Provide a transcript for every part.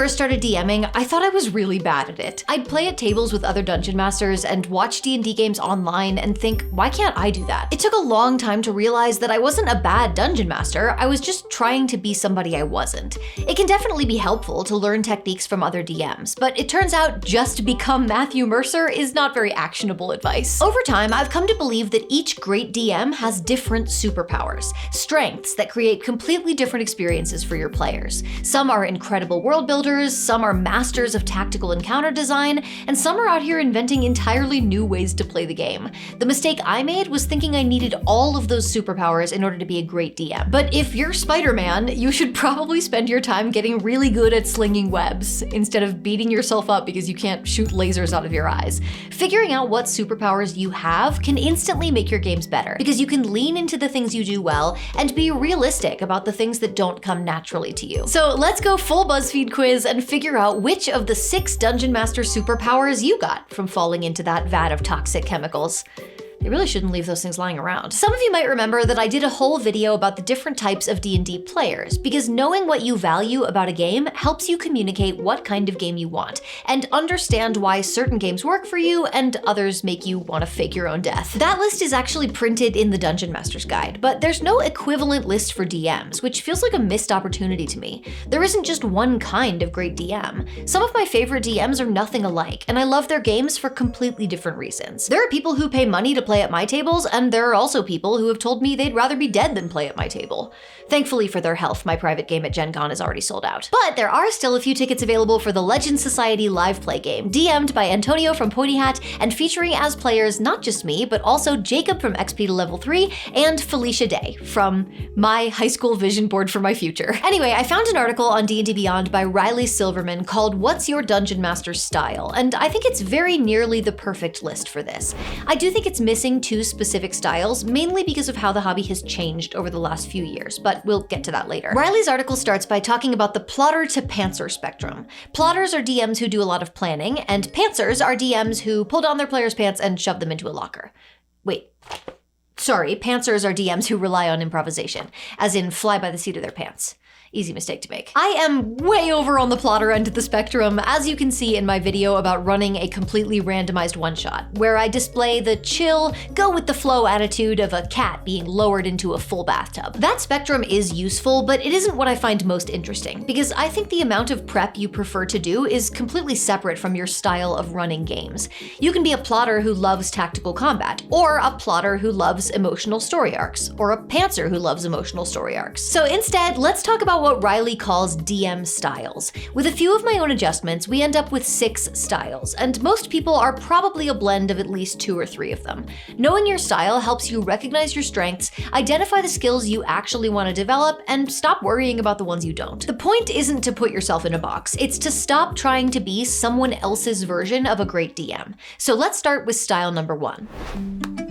first started DMing, I thought I was really bad at it. I'd play at tables with other dungeon masters and watch D&D games online and think, why can't I do that? It took a long time to realize that I wasn't a bad dungeon master, I was just trying to be somebody I wasn't. It can definitely be helpful to learn techniques from other DMs, but it turns out just become Matthew Mercer is not very actionable advice. Over time, I've come to believe that each great DM has different superpowers, strengths that create completely different experiences for your players. Some are incredible world builders, some are masters of tactical encounter design, and some are out here inventing entirely new ways to play the game. The mistake I made was thinking I needed all of those superpowers in order to be a great DM. But if you're Spider-Man, you should probably spend your time getting really good at slinging webs, instead of beating yourself up because you can't shoot lasers out of your eyes. Figuring out what superpowers you have can instantly make your games better, because you can lean into the things you do well and be realistic about the things that don't come naturally to you. So let's go full BuzzFeed quiz and figure out which of the 6 Dungeon Master superpowers you got from falling into that vat of toxic chemicals. They really shouldn't leave those things lying around. Some of you might remember that I did a whole video about the different types of D&D players, because knowing what you value about a game helps you communicate what kind of game you want, and understand why certain games work for you and others make you want to fake your own death. That list is actually printed in the Dungeon Master's Guide, but there's no equivalent list for DMs, which feels like a missed opportunity to me. There isn't just one kind of great DM. Some of my favorite DMs are nothing alike, and I love their games for completely different reasons. There are people who pay money to play at my tables, and there are also people who have told me they'd rather be dead than play at my table. Thankfully for their health, my private game at Gen Con is already sold out. But there are still a few tickets available for the Legend Society live play game, DM'd by Antonio from Pointy Hat, and featuring as players not just me, but also Jacob from XP to Level 3, and Felicia Day from my high school vision board for my future. Anyway, I found an article on D&D Beyond by Riley Silverman called What's Your Dungeon Master Style? And I think it's very nearly the perfect list for this. I do think it's missing 2 specific styles, mainly because of how the hobby has changed over the last few years, but we'll get to that later. Riley's article starts by talking about the plotter to pantser spectrum. Plotters are DMs who do a lot of planning, and pantsers are DMs who pull down their players' pants and shove them into a locker. Wait. Sorry, pantsers are DMs who rely on improvisation, as in fly by the seat of their pants. Easy mistake to make. I am way over on the plotter end of the spectrum, as you can see in my video about running a completely randomized one-shot, where I display the chill, go-with-the-flow attitude of a cat being lowered into a full bathtub. That spectrum is useful, but it isn't what I find most interesting, because I think the amount of prep you prefer to do is completely separate from your style of running games. You can be a plotter who loves tactical combat, or a plotter who loves emotional story arcs, or a pantser who loves emotional story arcs. So instead, let's talk about what Riley calls DM styles. With a few of my own adjustments, we end up with 6 styles, and most people are probably a blend of at least 2 or 3 of them. Knowing your style helps you recognize your strengths, identify the skills you actually want to develop, and stop worrying about the ones you don't. The point isn't to put yourself in a box, it's to stop trying to be someone else's version of a great DM. So let's start with style number 1.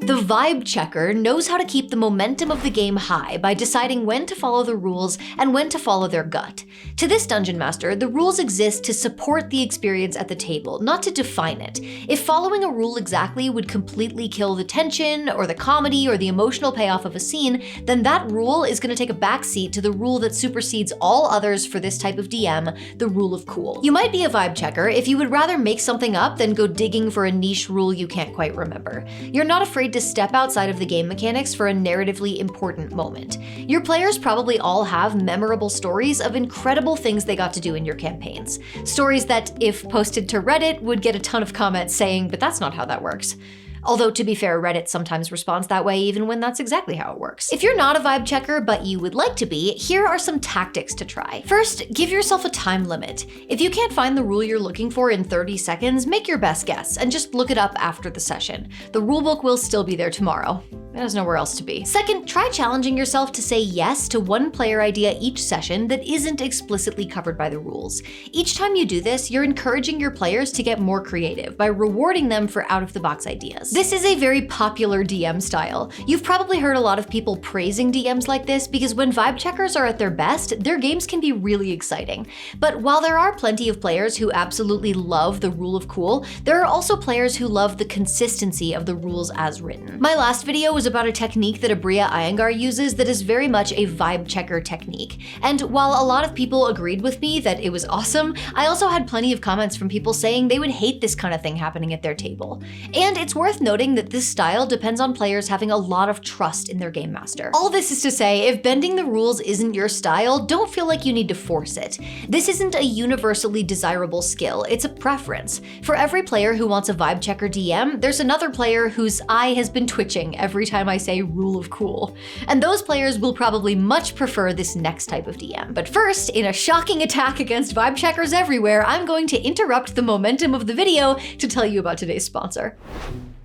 The vibe checker knows how to keep the momentum of the game high by deciding when to follow the rules and when to follow their gut. To this dungeon master, the rules exist to support the experience at the table, not to define it. If following a rule exactly would completely kill the tension, or the comedy, or the emotional payoff of a scene, then that rule is going to take a backseat to the rule that supersedes all others for this type of DM, the rule of cool. You might be a vibe checker if you would rather make something up than go digging for a niche rule you can't quite remember. You're not afraid to step outside of the game mechanics for a narratively important moment. Your players probably all have memorable stories of incredible things they got to do in your campaigns. Stories that, if posted to Reddit, would get a ton of comments saying, but that's not how that works. Although, to be fair, Reddit sometimes responds that way even when that's exactly how it works. If you're not a vibe checker, but you would like to be, here are some tactics to try. First, give yourself a time limit. If you can't find the rule you're looking for in 30 seconds, make your best guess and just look it up after the session. The rulebook will still be there tomorrow. There's nowhere else to be. Second, try challenging yourself to say yes to one player idea each session that isn't explicitly covered by the rules. Each time you do this, you're encouraging your players to get more creative by rewarding them for out-of-the-box ideas. This is a very popular DM style. You've probably heard a lot of people praising DMs like this because when vibe checkers are at their best, their games can be really exciting. But while there are plenty of players who absolutely love the rule of cool, there are also players who love the consistency of the rules as written. My last video was about a technique that Abria Iyengar uses that is very much a vibe checker technique. And while a lot of people agreed with me that it was awesome, I also had plenty of comments from people saying they would hate this kind of thing happening at their table. And it's worth noting that this style depends on players having a lot of trust in their game master. All this is to say, if bending the rules isn't your style, don't feel like you need to force it. This isn't a universally desirable skill, it's a preference. For every player who wants a vibe checker DM, there's another player whose eye has been twitching every time I say rule of cool. And those players will probably much prefer this next type of DM. But first, in a shocking attack against vibe checkers everywhere, I'm going to interrupt the momentum of the video to tell you about today's sponsor.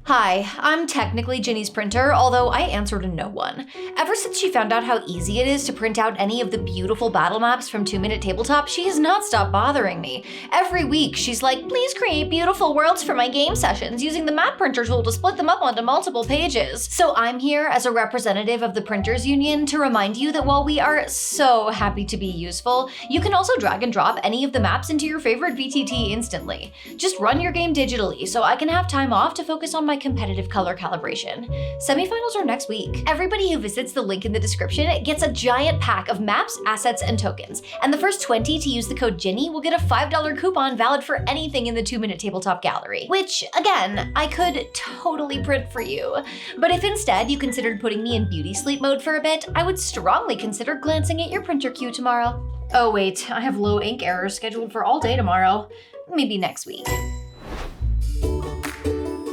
Hi, I'm technically Ginny's printer, although I answer to no one. Ever since she found out how easy it is to print out any of the beautiful battle maps from 2-Minute Tabletop, she has not stopped bothering me. Every week, she's like, please create beautiful worlds for my game sessions using the map printer tool to split them up onto multiple pages. So I'm here as a representative of the Printers Union to remind you that while we are so happy to be useful, you can also drag and drop any of the maps into your favorite VTT instantly. Just run your game digitally so I can have time off to focus on my competitive color calibration. Semifinals are next week. Everybody who visits the link in the description gets a giant pack of maps, assets, and tokens. And the first 20 to use the code Ginny will get a $5 coupon valid for anything in the 2-Minute Tabletop gallery. Which, again, I could totally print for you. But if instead you considered putting me in beauty sleep mode for a bit, I would strongly consider glancing at your printer queue tomorrow. Oh wait, I have low ink errors scheduled for all day tomorrow. Maybe next week.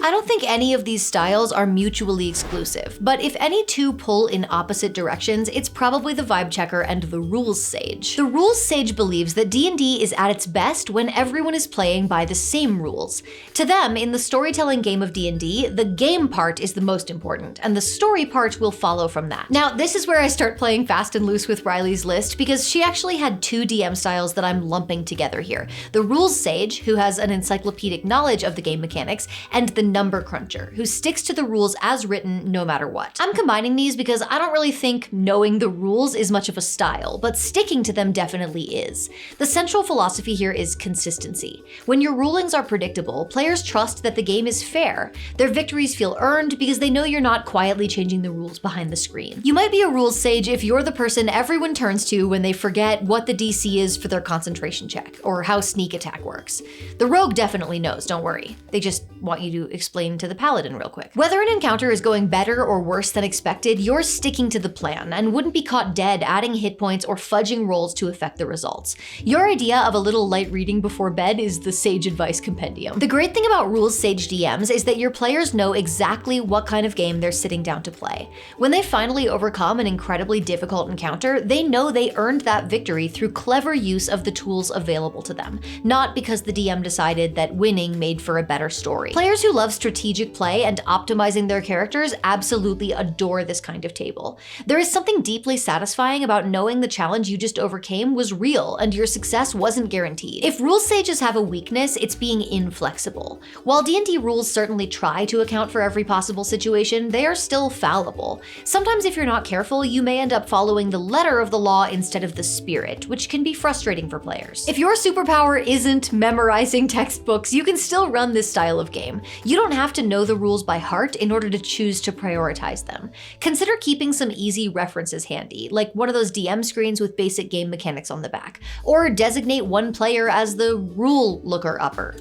I don't think any of these styles are mutually exclusive, but if any two pull in opposite directions, it's probably the vibe checker and the rules sage. The rules sage believes that D&D is at its best when everyone is playing by the same rules. To them, in the storytelling game of D&D, the game part is the most important, and the story part will follow from that. Now, this is where I start playing fast and loose with Riley's list, because she actually had two DM styles that I'm lumping together here. The rules sage, who has an encyclopedic knowledge of the game mechanics, and the number cruncher, who sticks to the rules as written no matter what. I'm combining these because I don't really think knowing the rules is much of a style, but sticking to them definitely is. The central philosophy here is consistency. When your rulings are predictable, players trust that the game is fair. Their victories feel earned because they know you're not quietly changing the rules behind the screen. You might be a rules sage if you're the person everyone turns to when they forget what the DC is for their concentration check, or how sneak attack works. The rogue definitely knows, don't worry. They just want you to explain to the paladin real quick. Whether an encounter is going better or worse than expected, you're sticking to the plan and wouldn't be caught dead adding hit points or fudging rolls to affect the results. Your idea of a little light reading before bed is the Sage Advice Compendium. The great thing about Rules Sage DMs is that your players know exactly what kind of game they're sitting down to play. When they finally overcome an incredibly difficult encounter, they know they earned that victory through clever use of the tools available to them, not because the DM decided that winning made for a better story. Players who love strategic play and optimizing their characters absolutely adore this kind of table. There is something deeply satisfying about knowing the challenge you just overcame was real and your success wasn't guaranteed. If rules sages have a weakness, it's being inflexible. While D&D rules certainly try to account for every possible situation, they are still fallible. Sometimes if you're not careful, you may end up following the letter of the law instead of the spirit, which can be frustrating for players. If your superpower isn't memorizing textbooks, you can still run this style of game. You don't have to know the rules by heart in order to choose to prioritize them. Consider keeping some easy references handy, like one of those DM screens with basic game mechanics on the back, or designate one player as the rule looker-upper.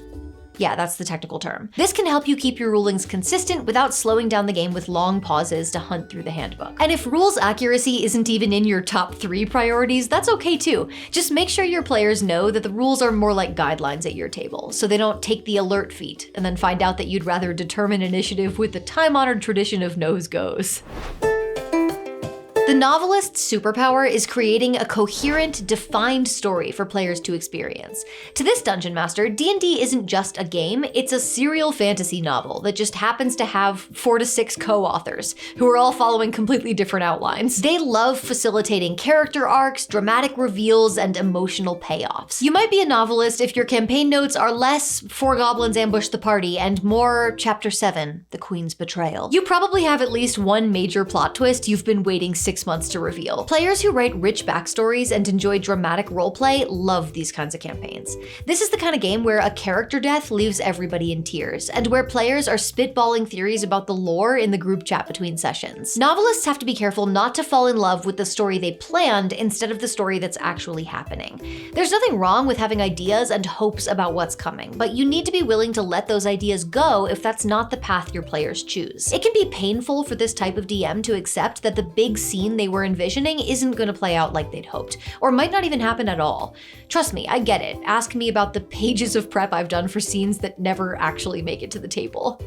Yeah, that's the technical term. This can help you keep your rulings consistent without slowing down the game with long pauses to hunt through the handbook. And if rules accuracy isn't even in your top 3 priorities, that's okay too. Just make sure your players know that the rules are more like guidelines at your table, so they don't take the alert feat and then find out that you'd rather determine initiative with the time-honored tradition of nose goes. The Novelist's superpower is creating a coherent, defined story for players to experience. To this Dungeon Master, D&D isn't just a game, it's a serial fantasy novel that just happens to have 4 to 6 co-authors, who are all following completely different outlines. They love facilitating character arcs, dramatic reveals, and emotional payoffs. You might be a novelist if your campaign notes are less 4 goblins ambush the party and more Chapter 7, the Queen's Betrayal. You probably have at least one major plot twist you've been waiting 6 6 months to reveal. Players who write rich backstories and enjoy dramatic roleplay love these kinds of campaigns. This is the kind of game where a character death leaves everybody in tears, and where players are spitballing theories about the lore in the group chat between sessions. Novelists have to be careful not to fall in love with the story they planned instead of the story that's actually happening. There's nothing wrong with having ideas and hopes about what's coming, but you need to be willing to let those ideas go if that's not the path your players choose. It can be painful for this type of DM to accept that the big scene they were envisioning isn't going to play out like they'd hoped, or might not even happen at all. Trust me, I get it. Ask me about the pages of prep I've done for scenes that never actually make it to the table.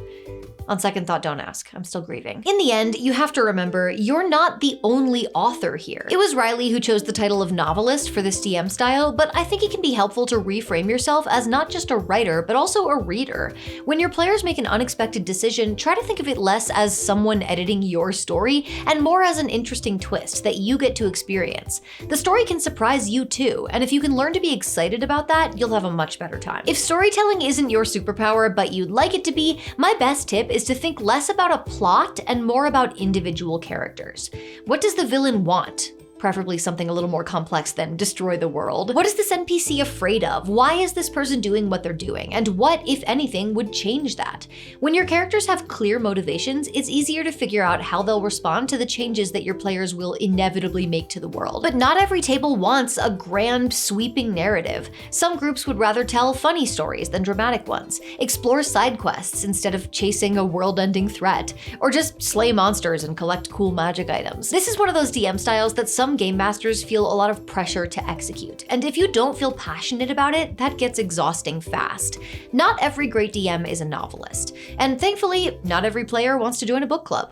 On second thought, don't ask. I'm still grieving. In the end, you have to remember, you're not the only author here. It was Riley who chose the title of Novelist for this DM style, but I think it can be helpful to reframe yourself as not just a writer, but also a reader. When your players make an unexpected decision, try to think of it less as someone editing your story and more as an interesting twist that you get to experience. The story can surprise you too, and if you can learn to be excited about that, you'll have a much better time. If storytelling isn't your superpower, but you'd like it to be, my best tip is to think less about a plot and more about individual characters. What does the villain want? Preferably something a little more complex than destroy the world. What is this NPC afraid of? Why is this person doing what they're doing? And what, if anything, would change that? When your characters have clear motivations, it's easier to figure out how they'll respond to the changes that your players will inevitably make to the world. But not every table wants a grand, sweeping narrative. Some groups would rather tell funny stories than dramatic ones, explore side quests instead of chasing a world-ending threat, or just slay monsters and collect cool magic items. This is one of those DM styles that some game masters feel a lot of pressure to execute, and if you don't feel passionate about it, that gets exhausting fast. Not every great DM is a novelist, and thankfully, not every player wants to join a book club.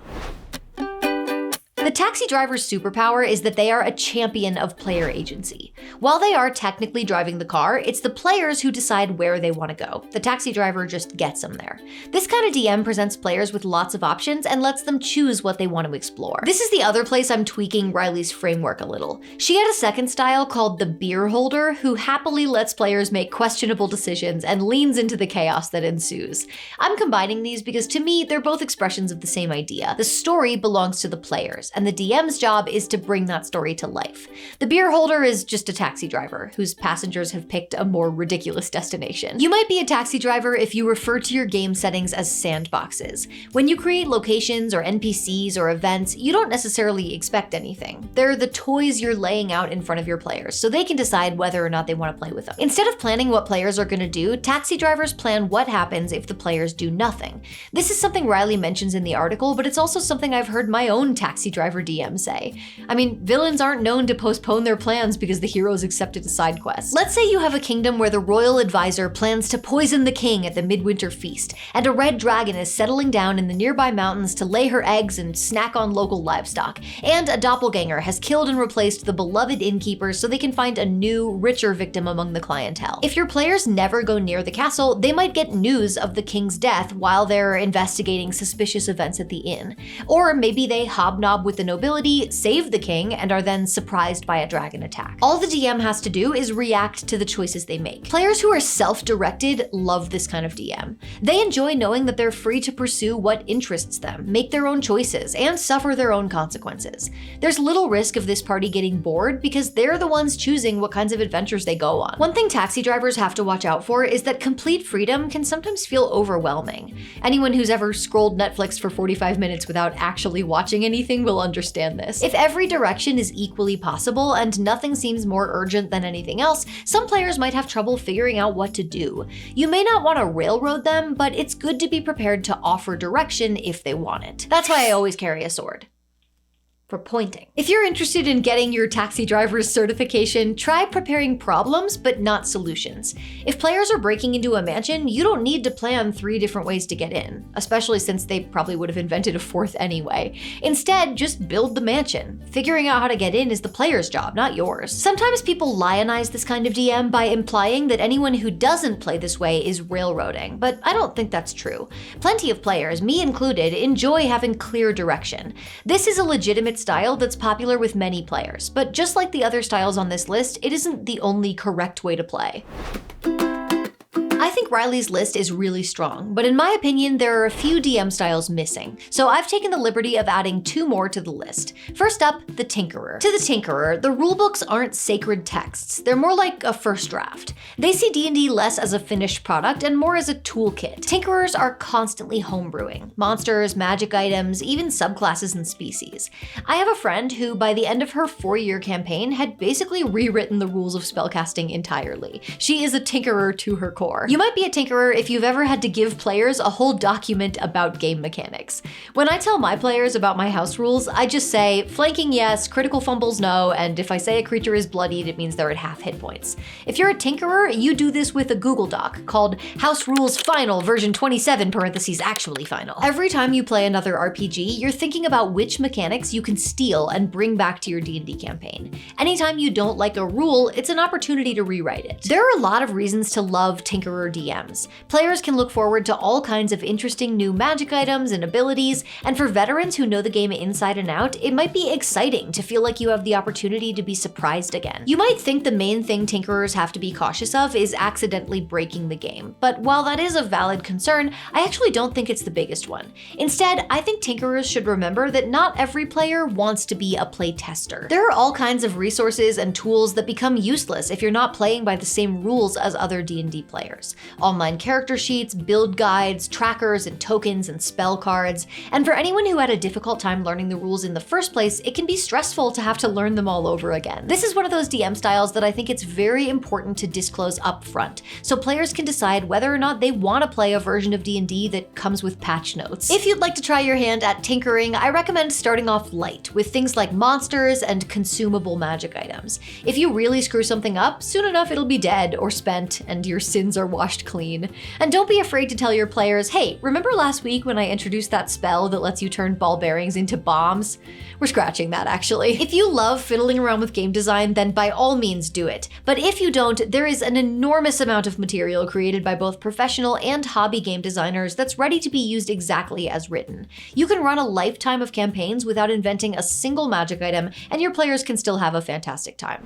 The taxi driver's superpower is that they are a champion of player agency. While they are technically driving the car, it's the players who decide where they want to go. The taxi driver just gets them there. This kind of DM presents players with lots of options and lets them choose what they want to explore. This is the other place I'm tweaking Riley's framework a little. She had a second style called the beer holder, who happily lets players make questionable decisions and leans into the chaos that ensues. I'm combining these because to me, they're both expressions of the same idea. The story belongs to the players, and the DM's job is to bring that story to life. The beer holder is just a taxi driver whose passengers have picked a more ridiculous destination. You might be a taxi driver if you refer to your game settings as sandboxes. When you create locations or NPCs or events, you don't necessarily expect anything. They're the toys you're laying out in front of your players, so they can decide whether or not they want to play with them. Instead of planning what players are going to do, taxi drivers plan what happens if the players do nothing. This is something Riley mentions in the article, but it's also something I've heard my own taxi driver DM say. I mean, villains aren't known to postpone their plans because the heroes accepted a side quest. Let's say you have a kingdom where the royal advisor plans to poison the king at the midwinter feast, and a red dragon is settling down in the nearby mountains to lay her eggs and snack on local livestock, and a doppelganger has killed and replaced the beloved innkeeper so they can find a new, richer victim among the clientele. If your players never go near the castle, they might get news of the king's death while they're investigating suspicious events at the inn. Or maybe they hobnob with the nobility, save the king, and are then surprised by a dragon attack. All the DM has to do is react to the choices they make. Players who are self-directed love this kind of DM. They enjoy knowing that they're free to pursue what interests them, make their own choices, and suffer their own consequences. There's little risk of this party getting bored because they're the ones choosing what kinds of adventures they go on. One thing taxi drivers have to watch out for is that complete freedom can sometimes feel overwhelming. Anyone who's ever scrolled Netflix for 45 minutes without actually watching anything will understand this. If every direction is equally possible and nothing seems more urgent than anything else, some players might have trouble figuring out what to do. You may not want to railroad them, but it's good to be prepared to offer direction if they want it. That's why I always carry a sword. For pointing. If you're interested in getting your taxi driver's certification, try preparing problems but not solutions. If players are breaking into a mansion, you don't need to plan 3 different ways to get in, especially since they probably would have invented a 4th anyway. Instead, just build the mansion. Figuring out how to get in is the player's job, not yours. Sometimes people lionize this kind of DM by implying that anyone who doesn't play this way is railroading, but I don't think that's true. Plenty of players, me included, enjoy having clear direction. This is a legitimate style that's popular with many players, but just like the other styles on this list, it isn't the only correct way to play. I I think Riley's list is really strong, but in my opinion, there are a few DM styles missing. So I've taken the liberty of adding 2 more to the list. First up, the Tinkerer. To the Tinkerer, the rulebooks aren't sacred texts. They're more like a first draft. They see D&D less as a finished product and more as a toolkit. Tinkerers are constantly homebrewing monsters, magic items, even subclasses and species. I have a friend who, by the end of her 4-year campaign, had basically rewritten the rules of spellcasting entirely. She is a tinkerer to her core. You might be a tinkerer if you've ever had to give players a whole document about game mechanics. When I tell my players about my house rules, I just say, flanking yes, critical fumbles no, and if I say a creature is bloodied, it means they're at half hit points. If you're a tinkerer, you do this with a Google Doc called House Rules Final version 27 parentheses actually final. Every time you play another RPG, you're thinking about which mechanics you can steal and bring back to your D&D campaign. Anytime you don't like a rule, it's an opportunity to rewrite it. There are a lot of reasons to love Tinkerer DMs. Players can look forward to all kinds of interesting new magic items and abilities, and for veterans who know the game inside and out, it might be exciting to feel like you have the opportunity to be surprised again. You might think the main thing Tinkerers have to be cautious of is accidentally breaking the game, but while that is a valid concern, I actually don't think it's the biggest one. Instead, I think Tinkerers should remember that not every player wants to be a playtester. There are all kinds of resources and tools that become useless if you're not playing by the same rules as other D&D players. Online character sheets, build guides, trackers and tokens and spell cards. And for anyone who had a difficult time learning the rules in the first place, it can be stressful to have to learn them all over again. This is one of those DM styles that I think it's very important to disclose up front, so players can decide whether or not they want to play a version of D&D that comes with patch notes. If you'd like to try your hand at tinkering, I recommend starting off light with things like monsters and consumable magic items. If you really screw something up, soon enough it'll be dead or spent and your sins are washed clean. And don't be afraid to tell your players, hey, remember last week when I introduced that spell that lets you turn ball bearings into bombs? We're scratching that actually. If you love fiddling around with game design, then by all means do it. But if you don't, there is an enormous amount of material created by both professional and hobby game designers that's ready to be used exactly as written. You can run a lifetime of campaigns without inventing a single magic item, and your players can still have a fantastic time.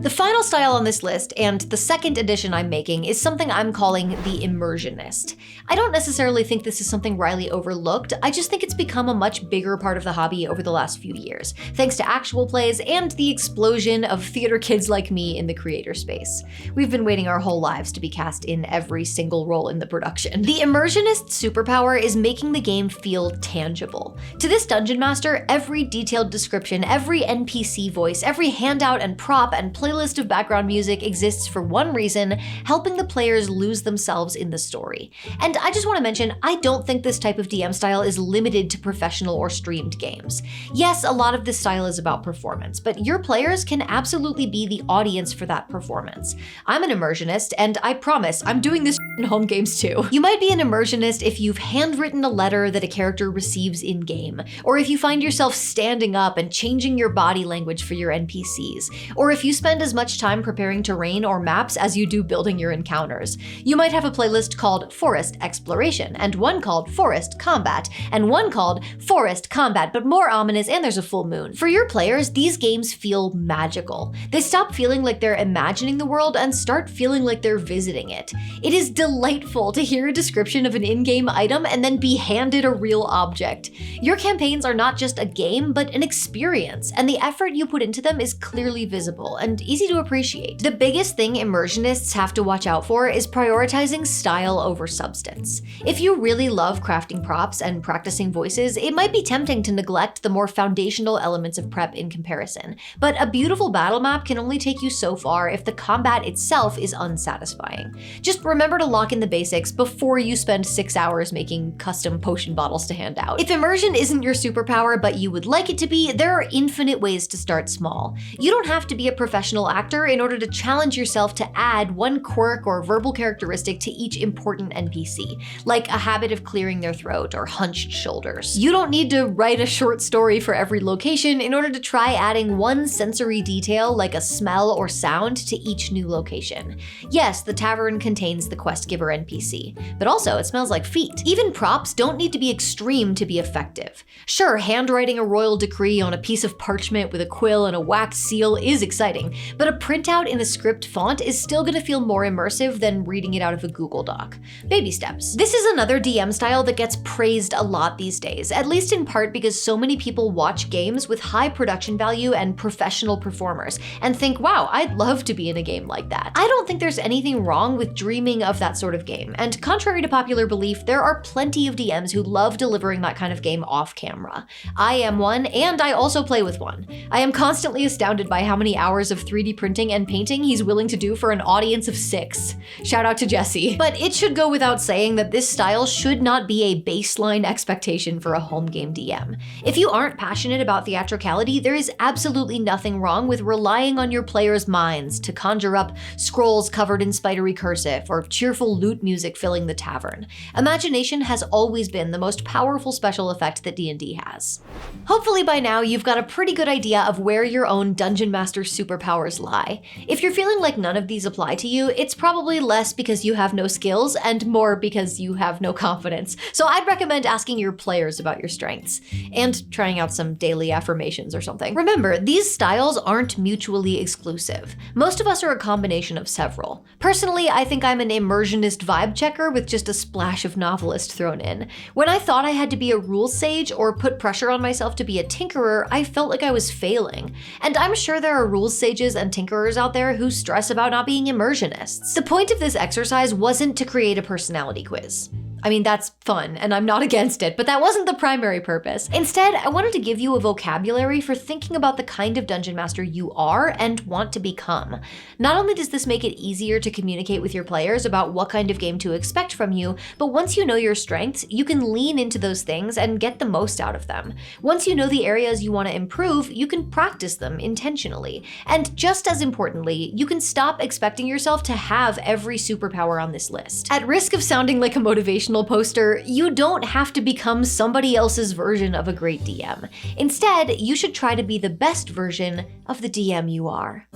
The final style on this list, and the second edition I'm making, is something I'm calling the Immersionist. I don't necessarily think this is something Riley overlooked, I just think it's become a much bigger part of the hobby over the last few years, thanks to actual plays and the explosion of theater kids like me in the creator space. We've been waiting our whole lives to be cast in every single role in the production. The Immersionist superpower is making the game feel tangible. To this dungeon master, every detailed description, every NPC voice, every handout and prop and playlist of background music exists for one reason: helping the players lose themselves in the story. And I just want to mention, I don't think this type of DM style is limited to professional or streamed games. Yes, a lot of this style is about performance, but your players can absolutely be the audience for that performance. I'm an Immersionist, and I promise I'm doing this in home games too. You might be an Immersionist if you've handwritten a letter that a character receives in-game, or if you find yourself standing up and changing your body language for your NPCs, or if you spend as much time preparing terrain or maps as you do building your encounters. You might have a playlist called Forest Exploration, and one called Forest Combat, and one called Forest Combat, but more ominous, and there's a full moon. For your players, these games feel magical. They stop feeling like they're imagining the world and start feeling like they're visiting it. It is delightful to hear a description of an in-game item and then be handed a real object. Your campaigns are not just a game, but an experience, and the effort you put into them is clearly visible and easy to appreciate. The biggest thing Immersionists have to watch out for is prioritizing style over substance. If you really love crafting props and practicing voices, it might be tempting to neglect the more foundational elements of prep in comparison, but a beautiful battle map can only take you so far if the combat itself is unsatisfying. Just remember to lock in the basics before you spend 6 hours making custom potion bottles to hand out. If immersion isn't your superpower but you would like it to be, there are infinite ways to start small. You don't have to be a professional actor in order to challenge yourself to add one quirk or verbal characteristic to each important NPC, like a habit of clearing their throat or hunched shoulders. You don't need to write a short story for every location in order to try adding one sensory detail like a smell or sound to each new location. Yes, the tavern contains the quest quest-giver NPC. But also, it smells like feet. Even props don't need to be extreme to be effective. Sure, handwriting a royal decree on a piece of parchment with a quill and a wax seal is exciting, but a printout in a script font is still gonna feel more immersive than reading it out of a Google Doc. Baby steps. This is another DM style that gets praised a lot these days, at least in part because so many people watch games with high production value and professional performers and think, wow, I'd love to be in a game like that. I don't think there's anything wrong with dreaming of that sort of game, and contrary to popular belief, there are plenty of DMs who love delivering that kind of game off camera. I am one, and I also play with one. I am constantly astounded by how many hours of 3D printing and painting he's willing to do for an audience of 6. Shout out to Jesse. But it should go without saying that this style should not be a baseline expectation for a home game DM. If you aren't passionate about theatricality, there is absolutely nothing wrong with relying on your players' minds to conjure up scrolls covered in spidery cursive or cheerful lute music filling the tavern. Imagination has always been the most powerful special effect that D&D has. Hopefully by now you've got a pretty good idea of where your own Dungeon Master superpowers lie. If you're feeling like none of these apply to you, it's probably less because you have no skills and more because you have no confidence. So I'd recommend asking your players about your strengths and trying out some daily affirmations or something. Remember, these styles aren't mutually exclusive. Most of us are a combination of several. Personally, I think I'm an Immersionist vibe checker with just a splash of Novelist thrown in. When I thought I had to be a rules sage or put pressure on myself to be a tinkerer, I felt like I was failing. And I'm sure there are rules sages and tinkerers out there who stress about not being Immersionists. The point of this exercise wasn't to create a personality quiz. I mean, that's fun, and I'm not against it, but that wasn't the primary purpose. Instead, I wanted to give you a vocabulary for thinking about the kind of Dungeon Master you are and want to become. Not only does this make it easier to communicate with your players about what kind of game to expect from you, but once you know your strengths, you can lean into those things and get the most out of them. Once you know the areas you want to improve, you can practice them intentionally. And just as importantly, you can stop expecting yourself to have every superpower on this list. At risk of sounding like a motivational poster, you don't have to become somebody else's version of a great DM. Instead, you should try to be the best version of the DM you are.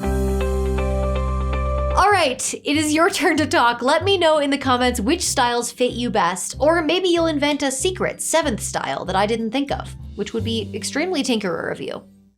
All right, it is your turn to talk. Let me know in the comments which styles fit you best, or maybe you'll invent a secret 7th style that I didn't think of, which would be extremely tinkerer of you.